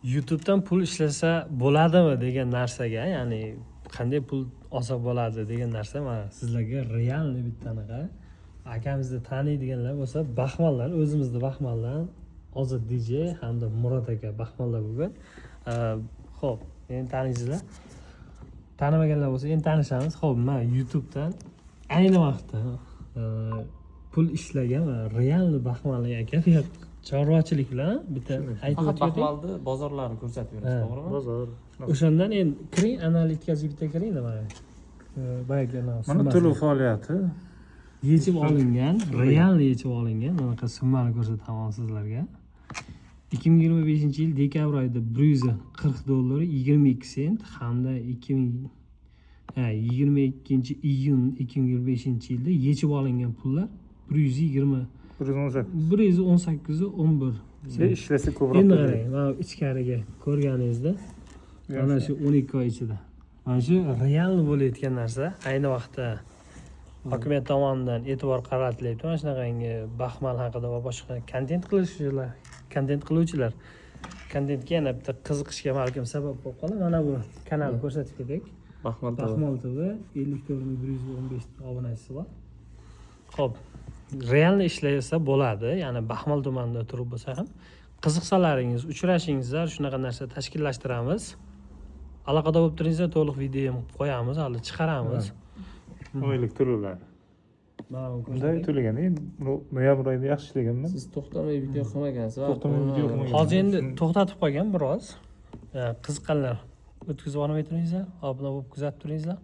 YouTube'dan pul ishlasa bo'ladimi degan narsaga, ya'ni qanday pul olsa bo'ladi degan narsa mana sizlarga realniy bittanaqa akamizni taniydiganlar bo'lsa, Baxmaldan, o'zimizni Baxmaldan Ozod DJ hamda Murod aka Baxmalda bugun. Xo'p, endi taniysizlar. Tanimaganlar bo'lsa, endi tanishamiz. Xo'p, men YouTube'dan ayni vaqtda pul ishlagan va realniy Baxmalli aka chorvachilik bilan bitta aytib Faqat o'taylik. Baxmalni bozorlarini ko'rsatib berasiz, to'g'rimi? Bozor. O'shandan endi kiring, analitikasi bitta kiring nima. Boyagi Mana to'lov faoliyati. yechib olingan, realniy yechib olingan bunaqa summani ko'rsataman sizlarga. 2025-yil dekabr oyida $140 22 sent hamda 22-iyun 2025-yilda yechib olingan pullar 120 118.11. Ishlasa ko'proq. Endi qarang, mana ichkariga ko'rganingizda mana shu 12 oy ichida. Mana shu real bo'layotgan narsa ayni vaqtda hokimiyat tomonidan e'tibor qaratilyapti. Mana shunaqangi Baxmal haqida va boshqa kontent qiluvchilar kontentga yana bitta qiziqishga balkim sabab bo'lib qoladi. Mana bu kanalni ko'rsatib ketak. Baxmal TV 54.115 obunachisi bor. Xo'p, realni ishlaysa bo'ladi. Ya'ni Baxmal tumanida turib bo'lsa ham qiziqsalaringiz, uchrashingizlar, shunaqa narsa tashkillashtiramiz. Aloqada bo'lib turingizlar, to'liq video ham qo'yamiz, hali chiqaramiz. Oylik to'lovlar. Mana bu Bunday to'lagan. Endi noyabr oyida yaxshi ishlaganman. Siz to'xtamay video qilmagansiz. To'xtamay video qilmagan. hozir endi to'xtatib qo'ygan biroz. Qiziqqanlar o'tkazib olmay turingizlar, obuna bo'lib kuzatib turingizlar.